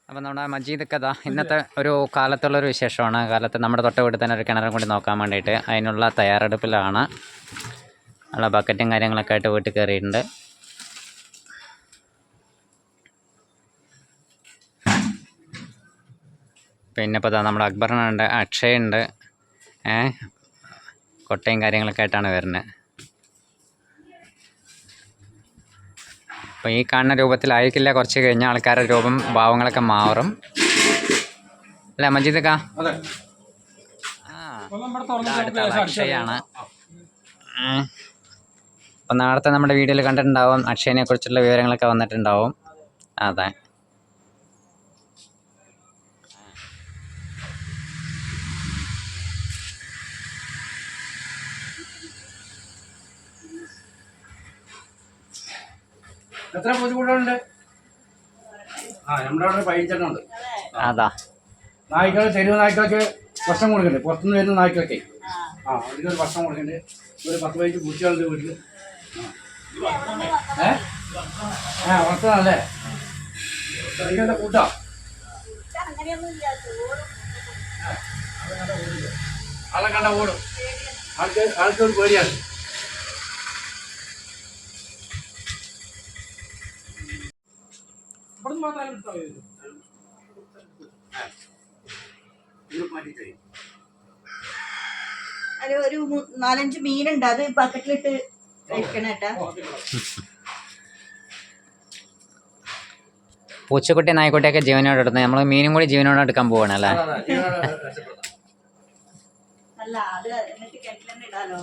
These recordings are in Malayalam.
അപ്പം നമ്മുടെ മജീദ് കഥ ഇന്നത്തെ ഒരു കാലത്തുള്ളൊരു വിശേഷമാണ്. കാലത്ത് നമ്മുടെ തൊട്ട് വീട്ടിൽ തന്നെ ഒരു കിണറും കൂടി നോക്കാൻ വേണ്ടിയിട്ട് അതിനുള്ള തയ്യാറെടുപ്പിലാണ്. ഉള്ള ബക്കറ്റും കാര്യങ്ങളൊക്കെ ആയിട്ട് വീട്ടിൽ കയറിയിട്ടുണ്ട്. പിന്നെ ഇപ്പോൾ നമ്മുടെ അക്ബറിനുണ്ട്, അക്ഷയുണ്ട്, കൊട്ടയും കാര്യങ്ങളൊക്കെ ആയിട്ടാണ് വരുന്നത്. അപ്പോൾ ഈ കാണുന്ന രൂപത്തിലായിരിക്കില്ല കുറച്ച് കഴിഞ്ഞ ആൾക്കാരുടെ രൂപം ഭാവങ്ങളൊക്കെ മാറും അല്ലേ മജീദക്ക? അടുത്ത അക്ഷയാണ്. അപ്പം നേരത്തെ നമ്മുടെ വീഡിയോയിൽ കണ്ടിട്ടുണ്ടാവും, അക്ഷയനെ കുറിച്ചുള്ള വിവരങ്ങളൊക്കെ വന്നിട്ടുണ്ടാവും. അതെ, എത്ര പൂച്ചക്കുട്ടികളുണ്ട്? നമ്മുടെ അവിടെ 15 ഉണ്ട്. അതാ നായ്ക്കൾ, തെരുവ് നായ്ക്കൾക്ക് ഭക്ഷണം കൊടുക്കണ്ടേ? പുറത്തുനിന്ന് വരുന്ന നായ്ക്കൾക്ക് അതിനൊരു ഭക്ഷണം കൊടുക്കണ്ടേ? ഒരു 10-15 പൂച്ചകളുണ്ട് വീട്ടിൽ. വളർത്തണല്ലേ? അതിൻ്റെ കൂട്ടാ ആളെ കണ്ട ഓടും. ആൾക്കൊരു പേടിയാണ്. ഒരു 4-5 മീനുണ്ട്, അത് ബക്കറ്റിലിട്ട് കഴിക്കണേട്ടാ. പൂച്ചക്കുട്ടി നായ്ക്കുട്ടിയൊക്കെ ജീവനോട് എടുത്ത് നമ്മൾ മീനും കൂടി ജീവനോട് എടുക്കാൻ പോവാണ് അല്ലേ? അല്ല, അത് എന്നിട്ട് കിണറ്റിലെന്നെ ഇടാലോ.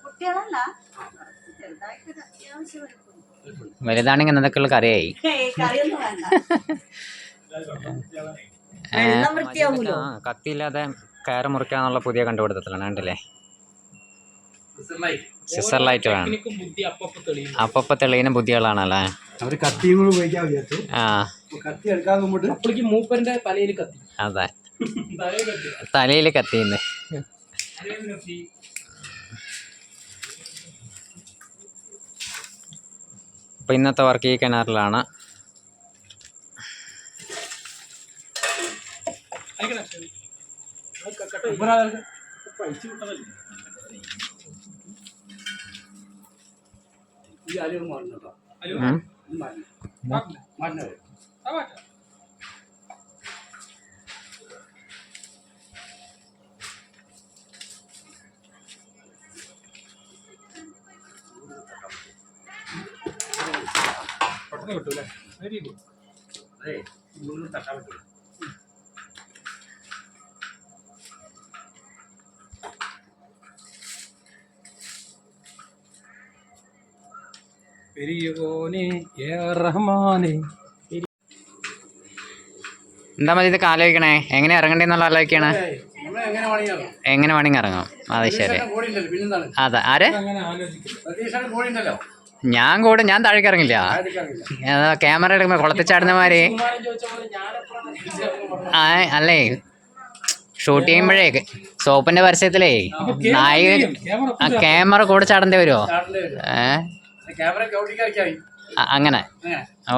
കുട്ടികളല്ല, ചെറുതായിട്ട് അത്യാവശ്യം വലുതാണെങ്കിൽ എന്തൊക്കെയുള്ള കറിയായി. കറിയൊന്നും വേണ്ട. കത്തിയില്ലാതെ കയറ് മുറിക്കാന്നുള്ള പുതിയ കണ്ടുപിടുത്തത്തിലാണ്. കണ്ടില്ലേ, സിസർലൈറ്റ് വേണം. അപ്പപ്പ തെളിയുന്ന ബുദ്ധികളാണല്ലേ. അതെ, തലയിൽ കത്തിന്ന്. അപ്പം ഇന്നത്തെ വർക്ക് ഈ കിണറിലാണ്. കിട്ടൂല്ലേ? Very good. അതെ, തട്ടാൻ പറ്റൂല. എന്താ മതി ഇതൊക്കെ ആലോചിക്കണേ, എങ്ങനെ ഇറങ്ങണ്ടേന്നുള്ള ആലോചിക്കണേ. എങ്ങനെ വേണമെങ്കിൽ ഇറങ്ങാം. അത് ശരി. അതെ, ആര്? ഞാൻ കൂടും, ഞാൻ താഴേക്ക് ഇറങ്ങില്ല. ക്യാമറ എടുക്കുമ്പോ കുളത്തിച്ചാടുന്നമാര്. അല്ലേ, ഷൂട്ട് ചെയ്യുമ്പോഴേ സോപ്പിന്റെ പരസ്യത്തിലേ ക്യാമറ കൂടെ ചാടേണ്ടി വരുമോ? അങ്ങനെ. ഓ,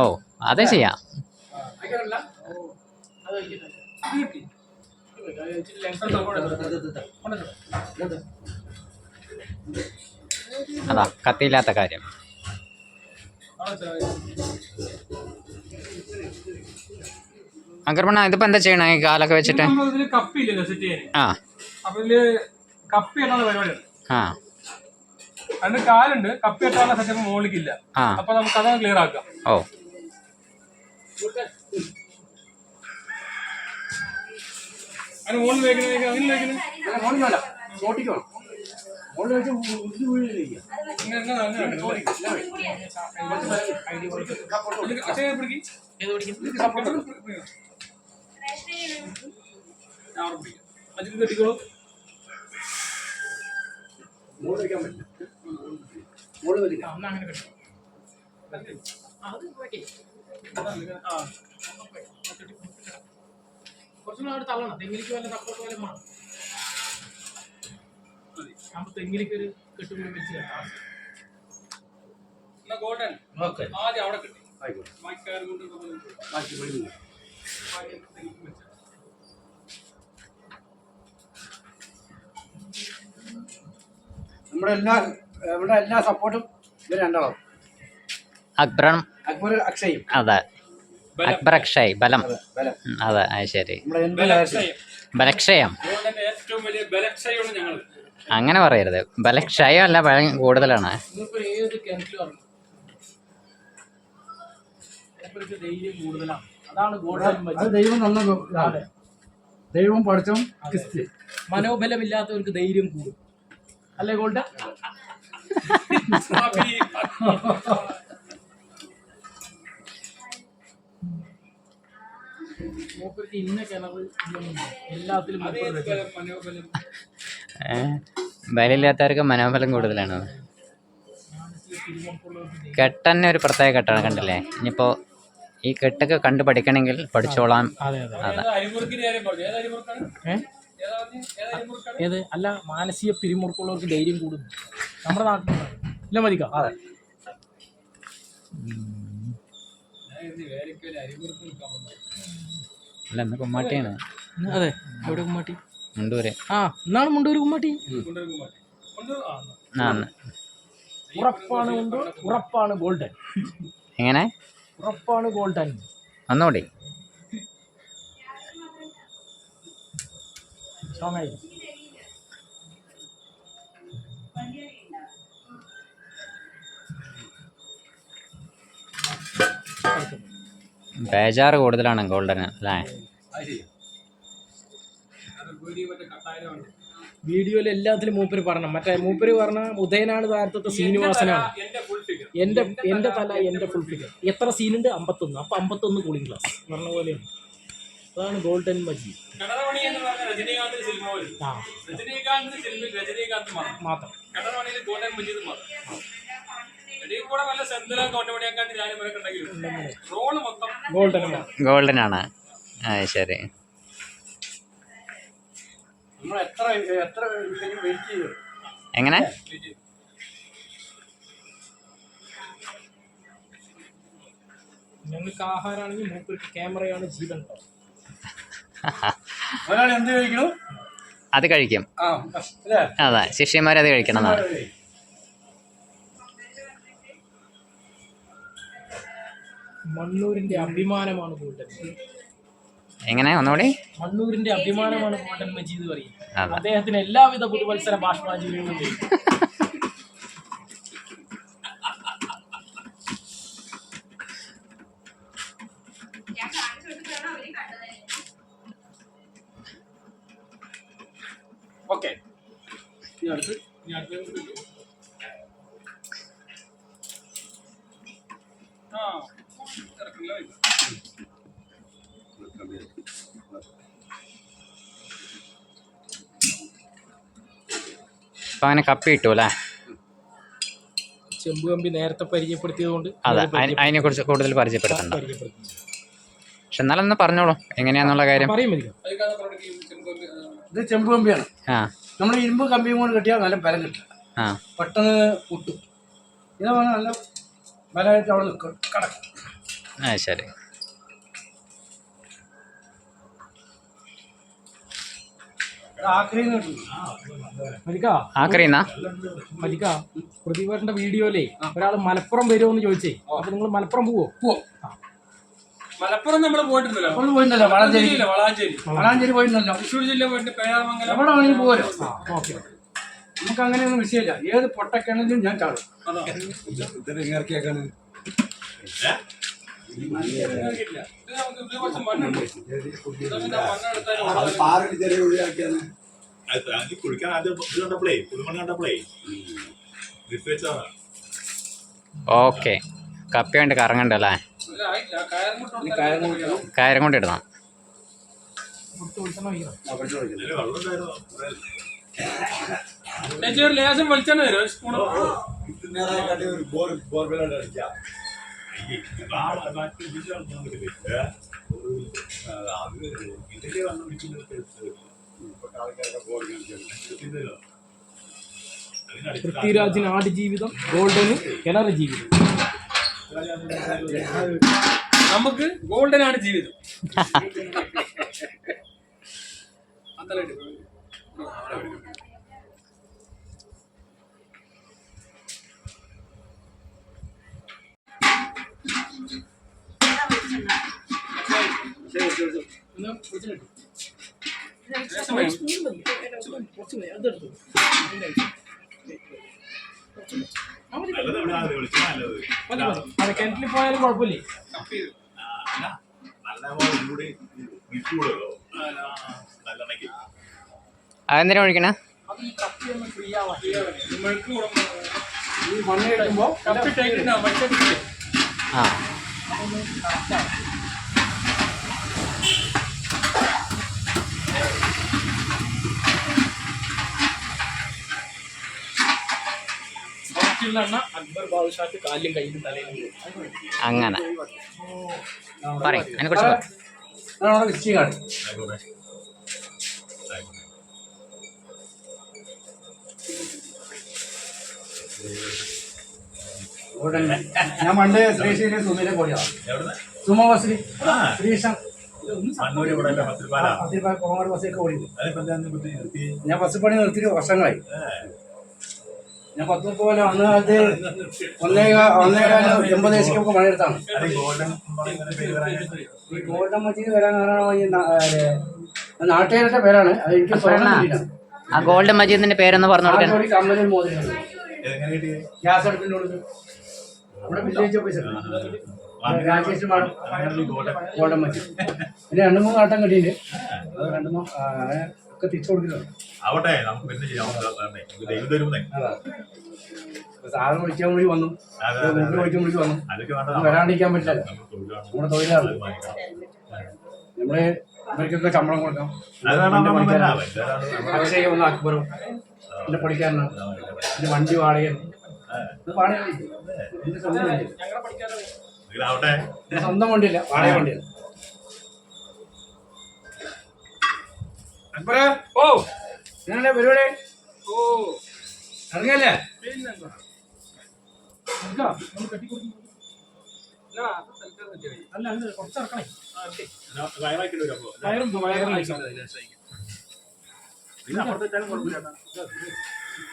അത് ചെയ്യാം. അതാ കത്തിയില്ലാത്ത കാര്യം. അങ്കർമണ്ണ, ഇതിപ്പോ എന്താ ചെയ്യണേ ഈ കാലൊക്കെ വെച്ചിട്ട്? അതിന്റെ കാലുണ്ട്, കപ്പി കെട്ടാനുള്ള സെറ്റപ്പ് മുകളിലേക്കില്ല. അപ്പൊ നമുക്ക് അതാണ് ക്ലിയർ ആക്കാം. ഓ, അതിന് മുകളിൽ മുകളിൽ വെച്ച് ഉരുട്ടി വീഴുകയില്ല. മുകളിൽ വെക്കാൻ പറ്റില്ല. മുകളിൽ വെക്കില്ല. കുറച്ചുകൂടെ അവിടെ തള്ളണം. തെങ്ങിലേക്ക് വല്ല സപ്പോർട്ട് പോലെ വേണം. നമ്മൾ തെങ്ങിലേക്ക് ഒരു കെട്ടുകൂടി വെച്ച് കേട്ടാം. ഗോൾഡൻ ഓക്കെ ആദ്യം അവിടെ കിട്ടി ആയിക്കോട്ടെ. ബാക്കിക്കാർ കൊണ്ട് ബാക്കി വിടുന്നു. നമ്മുടെ എല്ലാ സപ്പോർട്ടും ഇവർ രണ്ടാളും. അക്ബറും അക്ബർ അക്ഷയും. അതെ, അക്ബർ അക്ഷയ് ബലം. അതെ, ബലം. അതെ, അത് ശരി. നമ്മുടെ എന്ത് കാര്യത്തിലും ബലക്ഷയം ഗോൾഡന്റെ ഏറ്റവും വലിയ ബലക്ഷയാണ് ഞങ്ങൾ. അങ്ങനെ പറയരുത്. ബലക്ഷയം അല്ല, ബലം കൂടുതലാണ്. ഇന്നിപ്പോ ഏത് കിണറ്റിലും ഇറങ്ങും. മൂപ്പർക്ക് ധൈര്യം കൂടുതലാണ്. അതാണ് ഗോൾഡൻ മജീദ്. അത് ദൈവം തന്ന ഇതാണ്. ദൈവം പഠിച്ചും ക്രിസ്തു. മനോബലമില്ലാത്തവർക്ക് ധൈര്യം കൂടും. അല്ലേ ഗോൾഡൻ? മൂപ്പർക്ക് ഇന്ന കിണർ എല്ലാത്തിലും മൂപ്പർ മനോബലം ബലമില്ലാത്തവർക്ക് മനോബലം കൂടുതലാണ്. കെട്ടന്നെ ഒരു പ്രത്യേക കെട്ടാണ്, കണ്ടില്ലേ? ഇനിയിപ്പോൾ ഈ കെട്ടൊക്കെ കണ്ടു പഠിക്കണമെങ്കിൽ പഠിച്ചോളാം. അതെ അതെ. അരിമുറുക്കിന്റെ കാര്യം പറഞ്ഞു. ഏത് അരിമുറുക്കാണ്? ഏത് അരിമുറുക്കാണ്? ഏത് അല്ല, മാനസിക പിരിമുറുക്കമുള്ളവർക്ക് ധൈര്യം കൂടുന്നു നമ്മുടെ നാട്ടിലുണ്ട്. ഇല്ല മതിക്ക? അതെ. അല്ല, ഇന്ന് കുമ്മാട്ടിയാണ്. അതെ. എവിടെ കുമ്മാട്ടി? മുണ്ടൂര്. ആ, എന്നാണ് മുണ്ടൂര് കുമ്മാട്ടി. ആ, ഉറപ്പാണ് മുണ്ടൂർ, ഉറപ്പാണ് ഗോൾഡൻ. എങ്ങനെ? ഉറപ്പാണ് ഗോൾഡൻ. ഒന്നുകൂടി. സ്ട്രോങ്ങായി. ബേജാറ് കൂടുതലാണ് ഗോൾഡന് അല്ലേ? വീഡിയോയിൽ എല്ലാത്തിലും മൂപ്പര് പറഞ്ഞ മറ്റേ മൂപ്പര് പറഞ്ഞ ഉദയനാണ് യഥാർത്ഥത്തെ ശ്രീനിവാസനാണ്. എന്റെ തല എന്റെ ഫുൾ ഫിഗർ. എത്ര സീനുണ്ട്? 51. അപ്പൊ 51 കൂളിംഗ് ഗ്ലാസ് പറഞ്ഞ പോലെയാണ്. അതാണ് ഗോൾഡൻ മജീദ്. ആ മാത്രം. ഗോൾഡൻ ഗോൾഡനാണ്. ആ, ശരി. നമ്മൾ എത്ര വെയിറ്റ് ചെയ്യും. എങ്ങനെ? ഞങ്ങൾക്ക് ആഹാരമാണെങ്കിൽ മൂപ്പർക്ക് ക്യാമറയാണ് ജീവൻ. ഒരാൾ എന്ത് കഴിക്കണം അത് കഴിക്കും. ആ അല്ലേ? അതെ, ശിഷ്യന്മാരത് കഴിക്കണം എന്നാണ്. മണ്ണൂരിന്റെ അഭിമാനമാണ് ഗോൾഡൻ. എങ്ങനെ? ഒന്നുകൂടി. മണ്ണൂരിന്റെ അഭിമാനമാണ് ഗോൾഡൻ മജീദ് പറയും. അതെ. അദ്ദേഹത്തിന് എല്ലാവിധ പുതുവത്സര ഭാഷണാചികളും ചെയ്യും. ഓക്കെ. ഇനി അടുത്ത് അപ്പം അങ്ങനെ കപ്പി കിട്ടും അല്ലേ? ചെമ്പുകമ്പി നേരത്തെ പരിചയപ്പെടുത്തിയത് കൊണ്ട് അതെ, അതിനെക്കുറിച്ച് കൂടുതൽ പരിചയപ്പെടുത്തണ്ട. പരിചയപ്പെടുത്തി. പക്ഷെ എന്നാലും ഒന്ന് പറഞ്ഞോളൂ എങ്ങനെയാന്നുള്ള കാര്യം. പറയും മതി. ഇത് ചെമ്പ് കമ്പിയാണ്. ആ നമ്മൾ ഇരുമ്പ് കമ്പിയും കൊണ്ട് കെട്ടിയാൽ നല്ല ബലം കിട്ടില്ല. ആ പെട്ടെന്ന് പൊട്ടും. ഇതാ പറഞ്ഞാൽ നല്ല ബലമായിട്ട് അവിടെ നിൽക്കും, കിടക്കും. ആ, ശരി. ആക്രിന്ന് കിട്ടും. ആക്രീന്നാ? മലിക്ക പ്രതിഭന്റെ വീഡിയോയിലേ ഒരാൾ മലപ്പുറം വരുമോ എന്ന് ചോദിച്ചേ. അപ്പൊ നിങ്ങൾ മലപ്പുറം പോവോ? മലപ്പുറം നമ്മൾ പോയിട്ടുണ്ടല്ലോ. നമ്മൾ പോയിട്ടുണ്ടല്ലോ. വളാഞ്ചേരി വളാഞ്ചേരി വളാഞ്ചേരി പോയിട്ടുണ്ടല്ലോ. തൃശ്ശൂർ ജില്ല പോയിട്ട് പേരാമംഗലം എവിടെ വേണമെങ്കിൽ പോരോ. ഓക്കെ. നമുക്ക് അങ്ങനെയൊന്നും വിഷയമില്ല. ഏത് പൊട്ടക്കിണലും ഞാൻ ചാടും. കുളിക്കാൻ ആദ്യം ഇത് കണ്ടപ്പോഴേ പുതുമണി കണ്ടപ്പോഴേ വിത്ത് വെച്ചതാണ്. ഓക്കെ, കപ്പ വേണ്ടി കറങ്ങണ്ടല്ലേ? കയറും കൊണ്ട് ഇടണം. ഇതില് വെള്ളം ഉണ്ടായിരുന്നു. ഒരു ലേശം വെളിച്ചെണ്ണ തരും ഒരു സ്പൂൺ. പൃഥ്വിരാജിന് ആട് ജീവിതം, ഗോൾഡന് കിണർ ജീവിതം. നമുക്ക് ഗോൾഡനാണ് ജീവിതം. നല്ലത് എവിടെയാണ് വിളിച്ചാൽ നല്ലത്. അത് കിണറ്റിൽ പോയാലും കുഴപ്പമില്ലേ? നല്ല കൂടി വിൽക്കൂടല്ലോ നല്ലെണ്ണയ്ക്ക്. അതെന്തിനാ ഒഴിക്കണേ? അത് ഈ കപ്പിയൊന്ന് ഫ്രീ ആവാൻ. ഈ മണ്ണ് കഴിക്കുമ്പോൾ ആ, അതൊന്ന് കറക്റ്റാവും. എണ്ണ അക്ബർ ബാദുഷാക്ക് കാലിലും കയ്യിലും തലയിലും. അങ്ങനെ പറയും അതിനെക്കുറിച്ച് പറയും. അതാണ് വിസിറ്റിംഗ് കാർഡ്. ഞാൻ പണ്ട് ശ്രീശൈലി സുമിലെ പോയതാണ്. സുമ ബസ്സിൽ ശ്രീശം കോങ്ങാട് ബസ്സൊക്കെ ഓടിക്കും. ഞാൻ ബസ് പണി നിർത്തിയിട്ട് വർഷങ്ങളായി. ഞാൻ 10 പോലെ അന്ന് കാലത്ത് 1:80 പണിയെടുത്താണ്. ഈ ഗോൾഡൻ മജീദ് വരാൻ കാരണം നാട്ടുകാരുടെ പേരാണ്. അത് എനിക്ക് സ്വർണ്ണം. ആ ഗോൾഡൻ മജീദിന്റെ പേരൊന്ന് പറഞ്ഞു കൊടുക്കാൻ. കമ്മലിൽ മോതിരം ഗ്യാസ് അടുപ്പിൻ്റെ കൊടുത്ത് നമ്മുടെ village officer Rajesh golden Majeed. പിന്നെ 2-3 ആട്ടം കിട്ടിയിട്ടുണ്ട്. അത് 2-3 ഒക്കെ തിരിച്ചു കൊടുക്കുന്നുണ്ട്. ആവട്ടെ, നമുക്ക് പിന്നെ ചെയ്യാം. ദൈവം തരുന്നേ. സാറിന് വിളിക്കാൻ വേണ്ടി വന്നു, വിളിക്കാൻ വേണ്ടി വന്നു. വരാണ്ടിരിക്കാൻ പറ്റില്ല. നമ്മുടെ തൊഴിലാണ്. നമ്മള് ഇവർക്കൊക്കെ ശമ്പളം കൊടുക്കാം. അക്ഷയ വന്ന അക്ബറും എന്റെ പഠിക്കാരനാണ്. എന്റെ വണ്ടി വാടകയാണ്. എന്റെ സ്വന്തം വണ്ടി, എന്റെ സ്വന്തം വണ്ടിയില്ല, വാടക വണ്ടിയാണ്. അക്ബറ ഓ ഞാനെ പരിപാടി ഓ ഇറങ്ങല്ലേ? അല്ല അല്ല കുറച്ച് ഇറക്കണേ.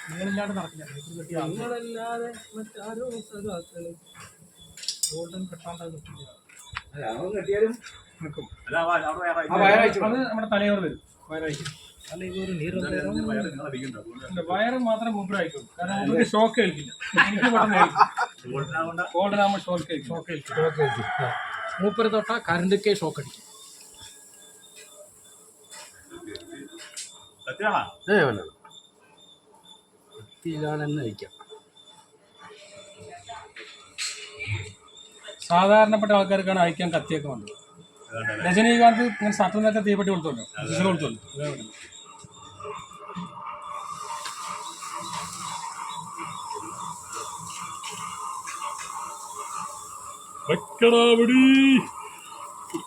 നിങ്ങളില്ലാണ്ട് നടക്കില്ല. നിങ്ങളല്ലാതെ മറ്റാരോ ഗോൾഡൻ കെട്ടാണ്ട് കെട്ടിയാലും അത് നമ്മുടെ തലയോർ വരും. വയറയക്കും. അല്ല ഇതൊരു നീറും വയറ് മാത്രം മൂപ്പർ അയക്കും. കാരണം മൂപ്പർക്ക് ഷോക്ക് കേൾക്കില്ല. എനിക്ക് ഗോൾഡൻ ആകുമ്പോൾ ഷോക്ക് കേൾക്കും. മൂപ്പര് തൊട്ട കറണ്ടൊക്കെ ഷോക്ക് അടിക്കും. സാധാരണപ്പെട്ട ആൾക്കാർക്കാണ് അയക്കാൻ കത്തിയൊക്കെ വന്നത്. രജനീകാന്ത് ഇങ്ങനെ ഷട്ടറിനൊക്കെ തീപ്പെട്ടി കൊടുത്തോളൂ, കൊടുത്തോളൂ.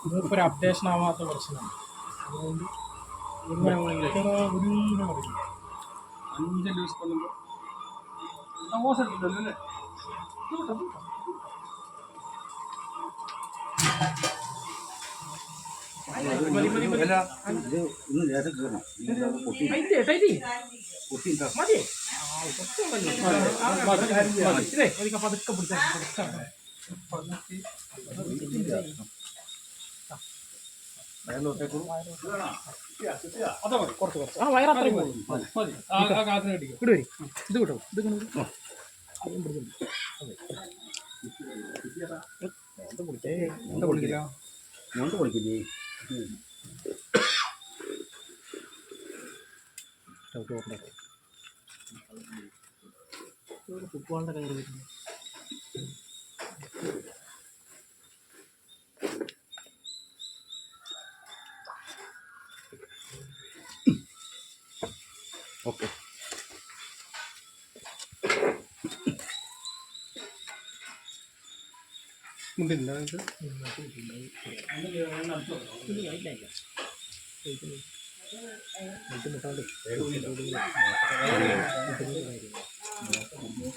മൂപ്പര് അപ്ഡേഷൻ ആവാത്ത പ്രശ്നമാണ്. അതുകൊണ്ട് എങ്ങനെ വേണമെങ്കിലും 5 ന്യൂസ് കൊള്ളുമ്പോൾ മോശം എടുത്തില്ലല്ലോ അല്ലേ? പതുക്കെ പിടിച്ചാൽ കുറച്ച് ആ വയറത്രയും പോകും. ഇത് വരും. ഇത് കിട്ടും. ഇത് ഫുട്ബോളിൻ്റെ കയറി വരുന്നത്. ഓക്കെ.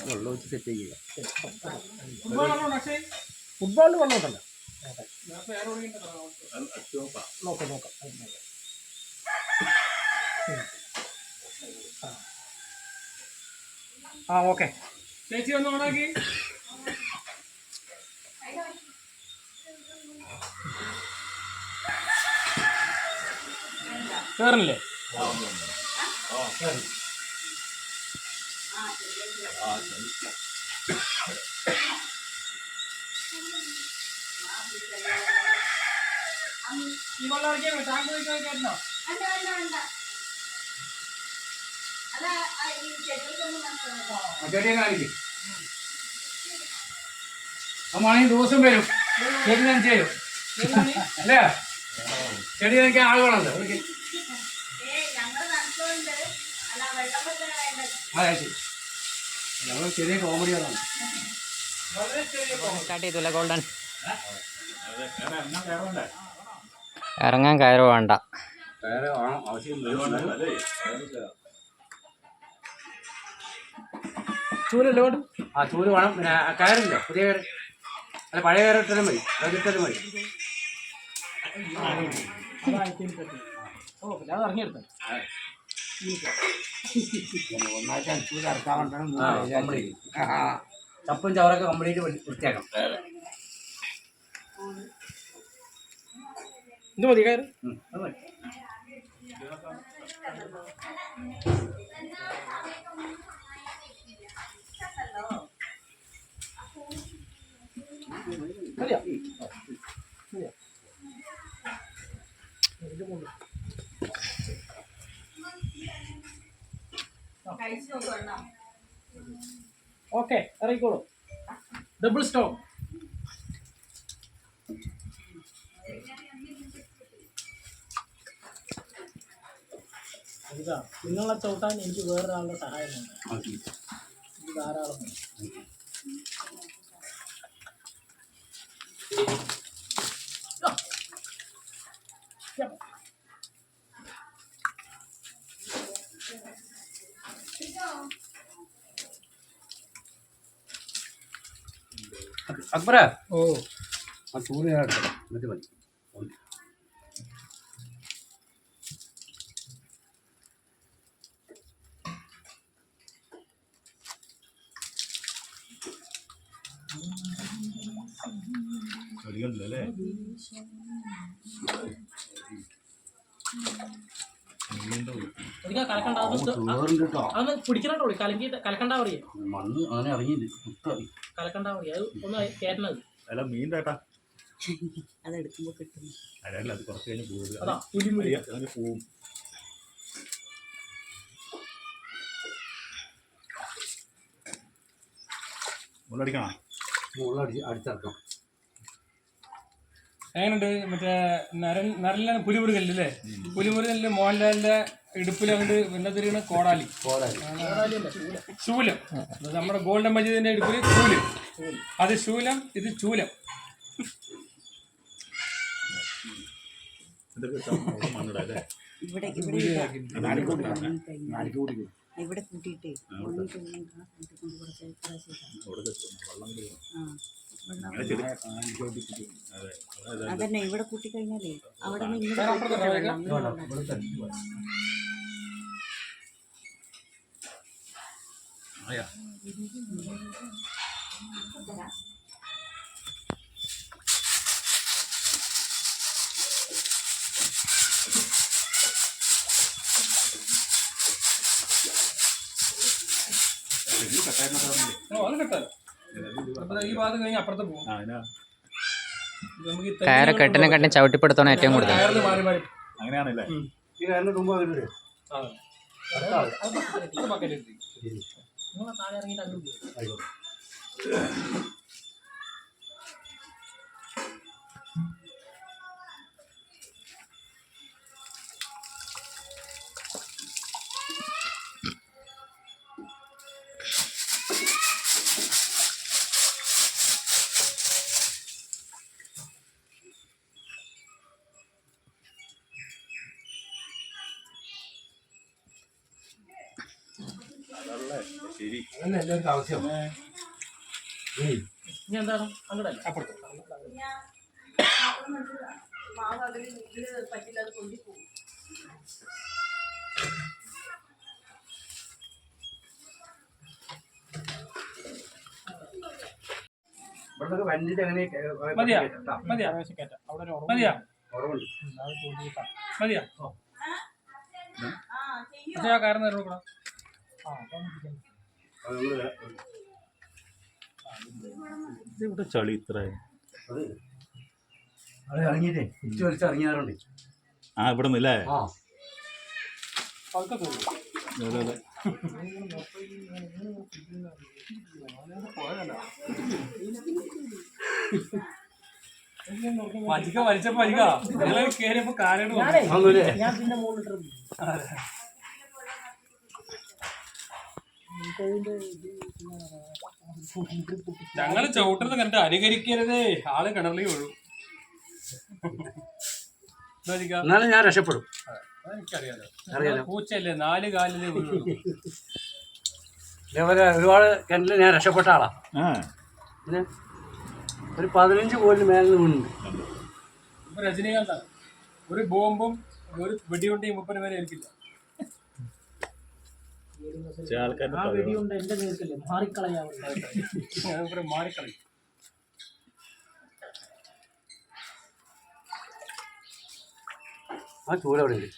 വെള്ളം വെച്ച് സെറ്റ് ചെയ്യുക. ഫുട്ബോളിന് വന്നോട്ടല്ല നോക്കാം. ആ ഓക്കെ. ചേച്ചി ഒന്ന് ഓണാക്കി. കയറില്ലേ? ഈ വെള്ളം ഇറക്കിയാണോ? ടാങ്ക് വെക്കാനോ? വേണ്ട വേണ്ട വേണ്ട. അല്ല ഈ ചെടികൾക്കൊന്നും മനസ്സിലാക്കാം. ചെടിയെ കാണിക്കും. അമ്മാണെങ്കിൽ ദിവസം വരും ചെടി നനച്ച് തരും അല്ലേ? ചെടി നനയ്ക്കാൻ ആളുകളുണ്ട്. ഞങ്ങള് നനച്ചുകൊണ്ട് അല്ല വെള്ളം വെക്കാൻ വേണ്ടത്. അതെ ശരി. ഞങ്ങൾ ചെറിയ കോമഡികളാണ്. സ്റ്റാർട്ട് ചെയ്തില്ല ഗോൾഡൻ. എന്നാ കയറണ്ടേ? ഇറങ്ങാൻ കയറ് വേണ്ട. വേറെ ആവശ്യം ചൂലല്ലേ വേണ്ട? ആ ചൂല് വേണം. പിന്നെ കയറില്ല, പുതിയ കയറ് അല്ല പഴയ കയറ് ഇട്ടാലും മതി, ഇട്ടാലും മതി. ഓ പിന്നെ അത് ഇറങ്ങിയെടുത്ത ഒന്നായിട്ട് ചൂല് ഇറക്കാൻ വേണ്ടിയാണ്. ചപ്പും ചവറൊക്കെ കംപ്ലീറ്റ് വൃത്തിയാക്കണം. ഇത് മതി കയറ്. അത് മതി. മതിയോ? കഴിച്ചു നോക്കണം. ഓക്കെ ഇറങ്ങിക്കോളൂ. Double stop. ഇതാ നിങ്ങളെ ചവിട്ടാൻ എനിക്ക് വേറൊരാളുടെ സഹായമുണ്ട്. ഇത് ധാരാളം അക്ബറ ഓ ആ ചൂല് ഞാൻ എടുക്കാം, എന്നിട്ട് മതി. ചെടികളിലല്ലേ? കലക്കണ്ട ചോറുണ്ട് കേട്ടോ. അതൊന്ന് പിടിക്കണോ കലക്കി കലക്കണ്ടാ പറയേ. മണ്ണ് അങ്ങനെ ഇറങ്ങിയില്ല. കലക്കണ്ടാ പറയേ. അത് ഒന്ന് കയറ്റണത്. അല്ല മീൻ ചേട്ടാ, അതെടുക്കുമ്പോ കിട്ടുന്നു. അല്ല അത് കുറച്ച് കഴിഞ്ഞ് പോകും. അതാ പുലിമുരി. അതിന് പോവും. മുള്ളടിക്കണോ? മുളക് അടിച്ചിറക്കാം. എങ്ങനെയുണ്ട് മറ്റേ നരലിലാണ് പുലിമുരുകല്ലേ? പുലിമുരുകലില് മോഹൻലാലിന്റെ ഇടുപ്പിൽ അങ്ങോട്ട് എന്താ തിരികണ കോടാലി, ശൂലം. നമ്മുടെ ഗോൾഡൻ മജീദിന്റെ ഇടുപ്പിൽ ശൂലം, അത് ശൂലം, ഇത് ചൂലം. മണ്ണിടല്ലേ? ഇവിടെ ഇവിടെ കൂട്ടിയിട്ടേ അതന്നെ ഇവിടെ കൂട്ടി കഴിഞ്ഞാലേ അവിടെ അത് കിട്ടാലോ. ഈ ഭാഗം കഴിഞ്ഞ് അപ്പുറത്ത് പോകും. നമുക്ക് കയറ് കെട്ടിനെക്കാട്ടും ചവിട്ടിപ്പെടുത്തണം ഏറ്റവും കൂടുതൽ. മാറി മാറി അങ്ങനെയാണല്ലേ? ഈ കാരണം തുമ്പ വരുന്നത്. ബക്കറ്റ് നിങ്ങൾ താഴെ ഇറങ്ങിയിട്ട് അങ്ങ് ഉപയോഗിക്കും. ആയിക്കോട്ടെ. ശരി. അതല്ലേ എല്ലാവർക്കും ആവശ്യം. ഇനി എന്താണ് അങ്ങോട്ടല്ല അപ്പുറത്ത് മാവ് അതിൽ ഇതില് പറ്റില്ല, അത് കൊണ്ടിപ്പോകും. ഇവിടുന്നൊക്കെ വണ്ടിട്ട് അങ്ങനെ മതിയാ മതിയാ കയറ്റാം. അവിടെ ഒരു മതിയാ കുറവുണ്ട്. മതിയാ പക്ഷേ ആ കാരണം കൊടുക്കണം. ഇവിടെ ചളി ഇത്ര അത് ഇറങ്ങിയിട്ടേ ഉച്ച വലിച്ച് ഇറങ്ങിയാറുണ്ട്. ആ ഇവിടെ നിന്നല്ലേ ആ വലിക്ക വലിച്ചപ്പോ കേറിയപ്പോ കാര്യം ഒന്നുമില്ലേ? ഞാൻ പിന്നെ മുകളിലിട്ട് ഞങ്ങള് ചവിട്ടുന്നത് കണ്ടിട്ട് അനുകരിക്കരുതേ, ആള് കിണറിൽ വീഴും. എന്നാലും ഞാൻ രക്ഷപ്പെടും. എനിക്കറിയാലോ, പൂച്ചയല്ലേ 4 കാലിലേ വീഴുള്ളൂ. ഇതേപോലെ ഒരുപാട് കിണറ്റിൽ ഞാൻ രക്ഷപ്പെട്ട ആളാ. പിന്നെ ഒരു 15 കോലിന് മേലെ വീണുണ്ട്. ഇപ്പൊ രജനീകാന്താണ്, ഒരു ബോംബും ഒരു വെടികൊണ്ടേ 30 പേരെ ഏൽക്കില്ല. ആ വെടിയുണ്ട് എന്റെ നേർക്കല്ലേ മാറിക്കളയാവുന്നത്. മാറിക്കളി. ആ ചൂട് അവിടെ ഉണ്ട്.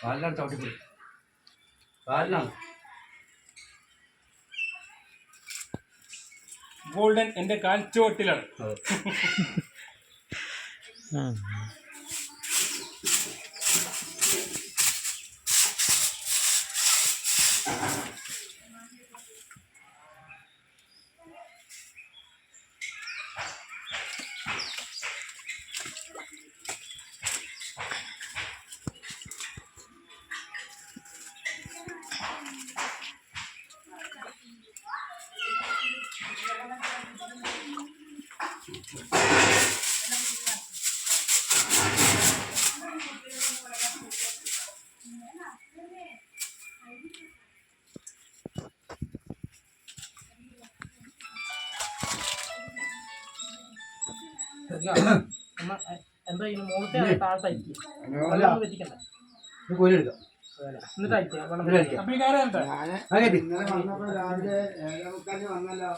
കാലിലാണ് ചവിട്ടിപ്പോയി. കാലിലാണ്. ഗോൾഡൻ എന്റെ കാൽ ചുവട്ടിലാണ്. എന്താ ഈ മുകളിലത്തെ താഴത്തായിരിക്കും വെച്ചിക്കണ്ടേ ഇത് കോരിയെടുക്കാം. എന്നിട്ടായിരിക്കും വെള്ളം അപ്പൊ ഈ കാര്യം എന്താ? രാവിലെ 7:45 വന്നല്ലോ.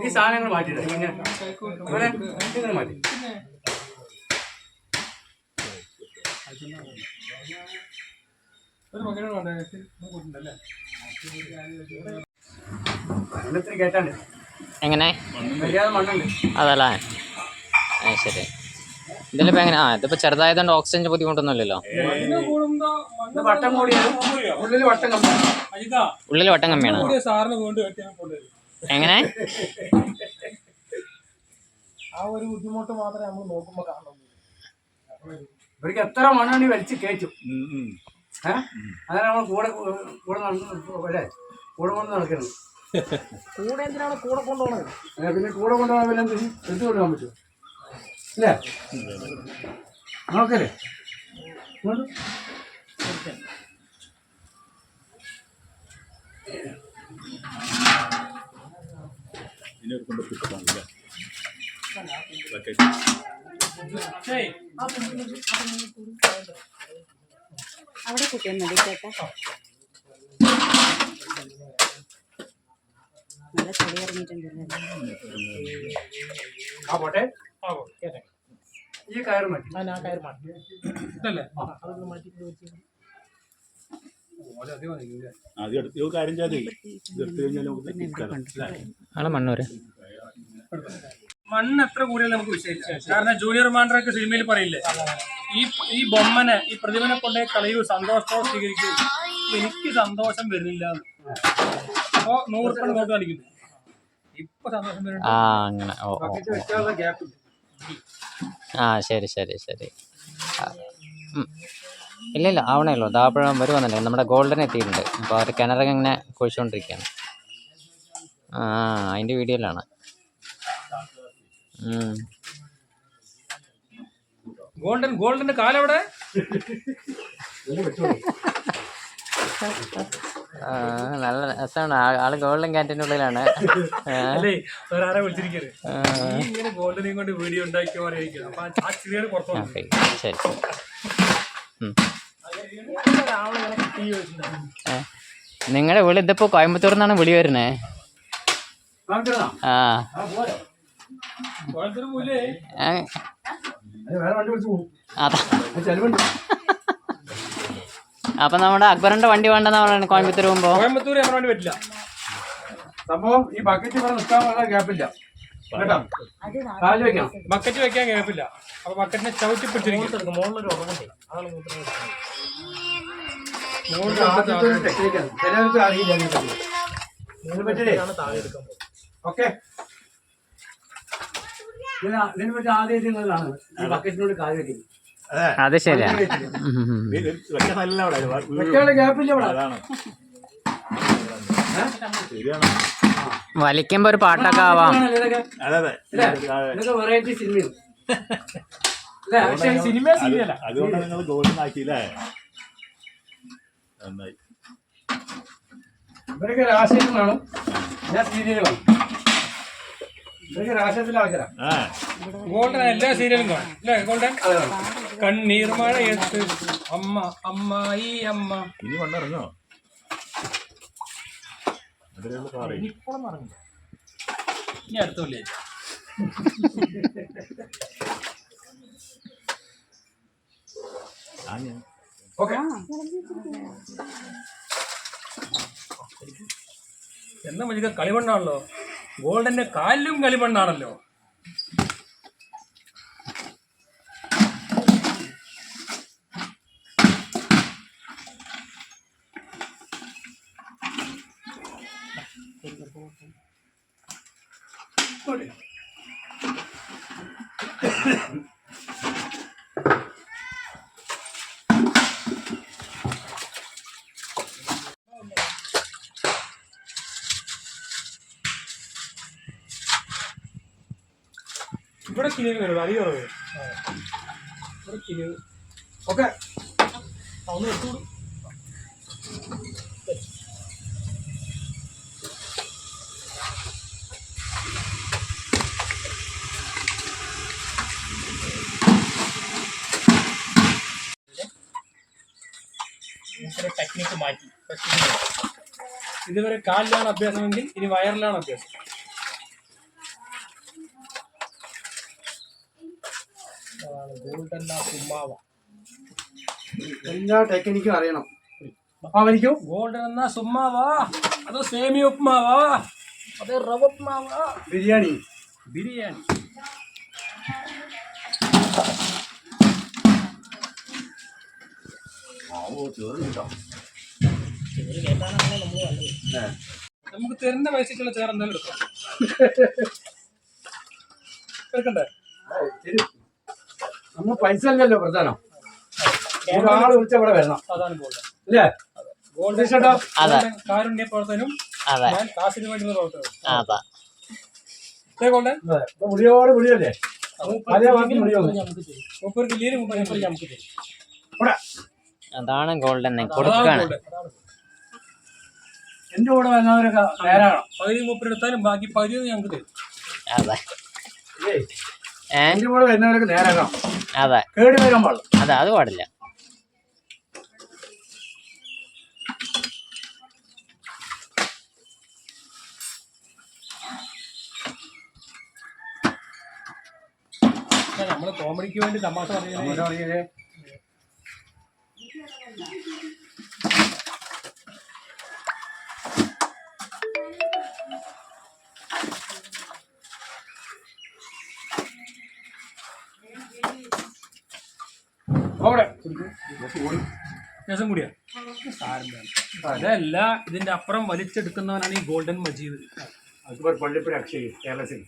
ഈ സാധനങ്ങൾ മാറ്റിയിട ഇങ്ങനെ മാറ്റി. ഒരു പകരം കൂട്ടുണ്ടല്ലേ? മണ്ണത്തിന് കേട്ടാണ്ട് എങ്ങനെ മര്യാദ മണ്ണുണ്ട്. അതല്ലേ? ശരി. ഇതിലിപ്പോൾ എങ്ങനെ? ഇതിപ്പോൾ ചെറുതായതുകൊണ്ട് ഓക്സിജൻ്റെ ബുദ്ധിമുട്ടൊന്നുമില്ലല്ലോ. ഇത് വട്ടം കൂടിയാണ്, ഉള്ളിൽ വട്ടം കമ്മിയാണ്. ഉള്ളിൽ വട്ടം കമ്മിയാണ്. എങ്ങനെ? ആ ഒരു ബുദ്ധിമുട്ട് മാത്രമേ നമ്മൾ നോക്കുമ്പോൾ കാണുള്ളൂ. ഇവർക്ക് എത്ര മണ്ണാണ് വലിച്ച് കയറ്റും. അങ്ങനെ നമ്മൾ കൂടെ കൂടെ അല്ലേ കൂടെ കൊണ്ട് നടക്കുന്നത്. കൂടെ എന്തിനാണ് കൂടെ കൊണ്ടുപോകണത്? പിന്നെ കൂടെ കൊണ്ടുപോകാൻ വല്ല എടുത്തു കൊണ്ടുപോകാൻ പറ്റുമോ? ഇല്ലേ നോക്കല്ലേ? അവിടെ കുട്ടിയെ മതി കേട്ടോ. നല്ല ചെടി ഇറങ്ങിയിട്ടുണ്ടല്ലോ. ആ പോട്ടെ. ആ ഓ കേട്ടെ ഈ കയറ് മതി. ആ ഞാൻ കയറി മാറ്റി ഇതല്ലേ അതൊന്ന് മാറ്റി വെച്ച് ആദ്യം എടുത്ത് ഒരു കാര്യം ചെയ്താൽ ഇത് എടുത്തു കഴിഞ്ഞാൽ നമുക്ക് തിരിച്ചറിയാം. അല്ലേ? ആളെ മണ്ണൂര്. മണ്ണ് എത്ര കൂടിയാലും നമുക്ക് വിഷയമില്ല. കാരണം ജൂനിയർ മാൻഡറൊക്കെ സിനിമയിൽ പറയില്ലേ, ഈ ബൊമ്മനെ ഈ പ്രതിമനെ കൊണ്ടേ കളയൂ, സന്തോഷത്തോടെ സ്വീകരിക്കൂ, എനിക്ക് സന്തോഷം വരുന്നില്ല. അപ്പോ 100 നോട്ട് കാണിക്കുന്നു. ഇപ്പൊ സന്തോഷം വരുന്നുണ്ട്. ആ അങ്ങനെ. ഓ ഓ ബക്കറ്റ് വെക്കാനുള്ള ഗ്യാപ്പ്. ആ ശരി ശരി ശരി. ഇല്ല ഇല്ല ആവണേ ഉള്ളൂ. ദാപ്പഴം വരുവാന്നുണ്ടെങ്കിൽ നമ്മുടെ ഗോൾഡൻ എത്തിയിട്ടുണ്ട്. അപ്പോൾ അവർ കിണറൊക്കെ ഇങ്ങനെ കുഴിച്ചുകൊണ്ടിരിക്കുകയാണ്. ആ അതിൻ്റെ വീഡിയോയിലാണ്. ഗോൾഡന്റെ കാലെവിടെ? നല്ല രസമാണ്. ആള് ഗോൾഡൻ ക്യാറ്റിൻ്റെ ഉള്ളിലാണ്. അല്ലേ വേറെ വിളിച്ചിരിക്കരുത്. ഇങ്ങനെ ഗോൾഡനെയും കൊണ്ട് വീഡിയോ ഉണ്ടാക്കിയ പറയായിരിക്കും. അപ്പൊ ആ ചെറിയ പുറത്തു ഓക്കെ ശരി. നിങ്ങളുടെ വിളി ഇതിപ്പോൾ കോയമ്പത്തൂർ നിന്നാണ് വിളി വരുന്നേ. ആ പോലെ വേറെ വണ്ടി വിളിച്ചു പോകും. അതാ. ചെലവുണ്ട്. അപ്പൊ നമ്മുടെ അക്ബറിന്റെ വണ്ടി വേണ്ടെന്നാ പറയുന്നത് കോയമ്പത്തൂർ പോകുമ്പോ. കോയമ്പത്തൂർ നമ്മുടെ വണ്ടി പറ്റില്ല. സംഭവം ഈ ബക്കറ്റ് ഇവിടെ നിൽക്കാനുള്ള ഗ്യാപ്പില്ല കേട്ടോ. കാല് വെക്കണം. ബക്കറ്റ് വെക്കാൻ ഗ്യാപ്പില്ല. അപ്പൊ ബക്കറ്റിനെ ചവിട്ടി പിടിച്ചിരിക്കും. മുകളിലൊരു ഉറവുണ്ട് അതാണ് മൂത്രം ആദ്യത്തെ ഒരു ടെക്നിക്കാണ്. ചിലർക്ക് അറിയില്ല ഇതിനെ പറ്റിയേ. താഴെ എടുക്കാൻ പോകും. ഓക്കെ, ഇതിനെ പറ്റി ആദ്യമായിട്ട് നിങ്ങൾ കാണുന്നത് ഈ ബക്കറ്റിനോട് കാല് വെക്കുന്നത്. അത് ശരിയാ. വെക്കാൻ നല്ല അവിടെ വെക്കാനുള്ള ഗ്യാപ്പില്ല ഇവിടെ. അതാണ് ശരിയാണ്. വലിക്കുമ്പോ ഒരു പാട്ടൊക്കെ ആവാം. ഇതൊക്കെ അതെ അതെ ഇതൊക്കെ വെറൈറ്റി സിനിമയും അല്ലേ? പക്ഷേ ഈ സിനിമ സീരിയല. അതുകൊണ്ടാണ് നിങ്ങൾ ഗോൾഡൻ ആക്കിയില്ലേ? നന്നായി. ഇവരൊക്കെ രാഷ്ട്രീയം കാണും, ഞാൻ സീരിയൽ കാണും. ഇവരൊക്കെ രാഷ്ട്രീയത്തിലെ ആൾക്കാരാ. ഗോൾഡൻ എല്ലാ സീരിയലും കാണും അല്ലേ? ഗോൾഡൻ കണ്ണീർ മഴയത്ത് അമ്മ അമ്മായി അമ്മ. ഇനി വന്നിറങ്ങോ? അതിലുള്ള പറയും. ഇപ്പോഴും പറഞ്ഞു ഇനി അടുത്തില്ലേ? ഓക്കെ, എന്നാ മജിക്ക കളിമണ്ണാണല്ലോ. ഗോൾഡന്റെ കാലിലും കളിമണ്ണാണല്ലോ. ഇവിടെ കിനിവ് വരുള്ളൂ, അധികം കുറവ്. ഇവിടെ കിനിവ്. ഓക്കെ. ഒന്ന് എടുത്തോളൂ. ടെക്നിക്ക് മാറ്റി. ഇതുവരെ കാലിലാണ് അഭ്യാസമെങ്കിൽ ഇനി വയറിലാണ് അഭ്യാസം. എല്ലാ ടെക്നിക്കും അറിയണം. അപ്പൊ അവനിക്കും ഗോൾഡൻ എന്നാ സുമ്മാവാ, അതോ സേമിയ ഉപ്മാവാ, അതോ റവ ഉപ്മാവാ, ബിരിയാണി. ബിരിയാണി. നമുക്ക് തരുന്ന പൈസക്കുള്ള ചേർ എന്തായാലും എടുക്കാം. എടുക്കണ്ടേ? നമ്മൾ പൈസ അല്ലല്ലോ പ്രധാനം. ഒരാള് വിളിച്ച ഇവിടെ വരണം. അതാണ് ഗോൾഡൻ അല്ലേ? ഗോൾഡൻ ചേട്ടാ, കാരുണ്യ പ്രവർത്തനം. അതെ ഞാൻ കാശിന് വേണ്ടി പ്രവർത്തനം. അതാ. ഗോൾഡൻ മുടിയോട് മുടിയല്ലേ? അതേ ബാക്കി മുടിയോട്. 30 ജില്ലയിൽ 30 നമുക്ക് തരും. അതാണ് ഗോൾഡൻ കൊടുക്കാണ്. എന്റെ കൂടെ വരുന്നവരൊക്കെ നേരാകണം. 30 എടുത്താലും ബാക്കി 10 ഞങ്ങൾക്ക് തരും. അതെ. എന്റെ കൂടെ വരുന്നവരൊക്കെ നേരാകണം. അതെ. കേടി വരാൻ പാടില്ല. അതെ അത് പാടില്ല. നമ്മള് കോമഡിക്ക് വേണ്ടി തമാശ പറയുന്നത്. രസം കൂടിയാ അതല്ല, ഇതിന്റെ അപ്പുറം വലിച്ചെടുക്കുന്നവനാണ് ഈ ഗോൾഡൻ മജീദ്. അക്ബർ പള്ളിപ്പുര അക്ഷയ് കേരളത്തിൽ.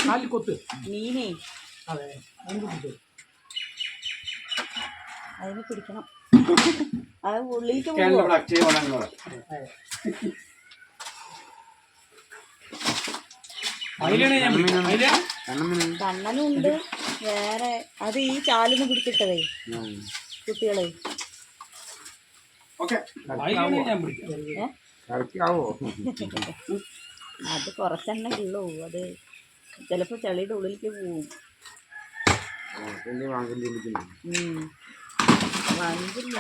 കാലിൽ കൊത്ത്. മീനേ അതെ, അതിന് കുത്തിട്ട്. അതിന് പിടിക്കണം. അത് ഉള്ളിലേക്ക് കേരളത്തിൽ അക്ഷയ വനങ്ങൾ. കണ്ണനും ഉണ്ട് വേറെ. അത് ഈ ചാലിന്ന് പിടിച്ചിട്ടതേ കുട്ടികളെ. ഞാൻ പിടിക്കാം. അത് കുറച്ചെണ്ണ ഉള്ളൂ. അത് ചിലപ്പോ ചെളിയുടെ ഉള്ളിലേക്ക് പോവും. വാങ്ങില്ല.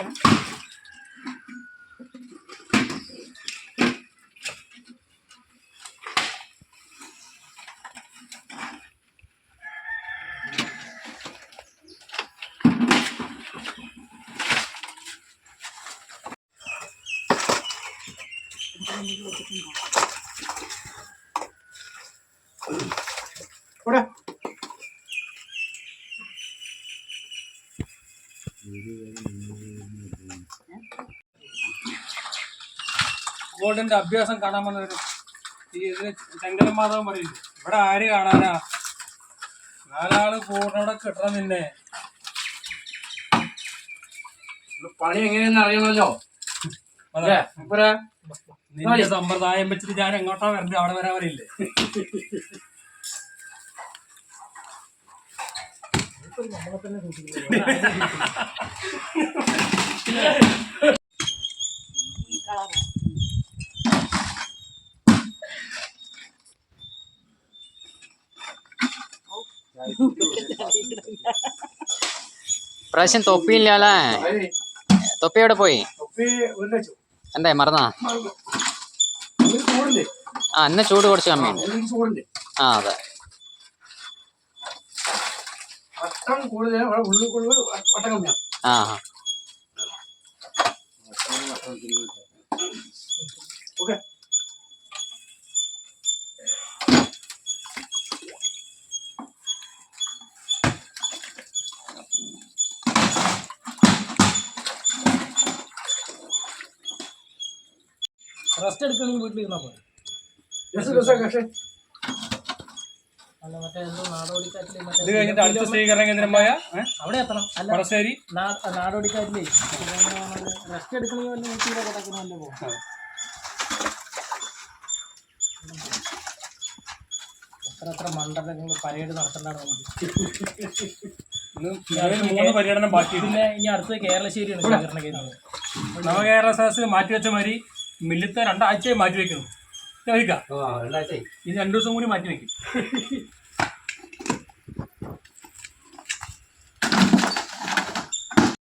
ഗോൾഡന്റെ അഭ്യാസം കാണാൻ വന്നവരും ഈ ഇതിന് ശങ്കരൻ മാധവൻ പറയില്ല, ഇവിടെ ആര് കാണാനാ, 4 ആള് പൂർണ്ണോടെ കിട്ടണം നിന്നെ. പണി എങ്ങനെയെന്ന് അറിയണമല്ലോ. നിന്റെ സമ്പ്രദായം വെച്ചിട്ട് ഞാൻ എങ്ങോട്ടാ വരണ്ടേ, അവിടെ വരാൻ വരില്ലേ. പ്രാവശ്യം തൊപ്പിയില്ലല്ലേ? തൊപ്പി എവിടെ പോയി? എന്താ മറന്നാ? ആ, ഇന്ന് ചൂട് കുറച്ച് കമ്മിയുണ്ട്. ആ അതെ. ആ റെസ്റ്റ് എടുക്കണമെങ്കിൽ വീട്ടിൽ ഇരുന്നാൽ പോലെ. അല്ല മറ്റേ എന്തോ നാടോടിക്കാറ്റില് ഇത് കഴിഞ്ഞിട്ട് അടുത്ത സ്വീകരണ കേന്ദ്രമായ അവിടെ എത്തണം. അല്ല പറശ്ശേരി നാടോടിക്കാറ്റിലേ റെസ്റ്റ് എടുക്കണമെങ്കിൽ വല്ല ഊട്ടിയിലോ കൊടക്കണമല്ലോ പോകും. എത്ര മണ്ഡലങ്ങൾ പരേഡ് നടത്തേണ്ടതാണ് നമുക്ക്. 3 പര്യടനം ബാക്കി. പിന്നെ ഇനി അടുത്ത് കേരളശ്ശേരിയാണ് സ്വീകരണ കേന്ദ്രം. നവകേരള സദസ്സിൽ മാറ്റിവെച്ച മാതിരി മില്ലത്തെ 2 ആഴ്ചയായി മാറ്റിവെക്കുന്നു. ഇത് 2 ദിവസം കൂടി മാറ്റിവെക്കും.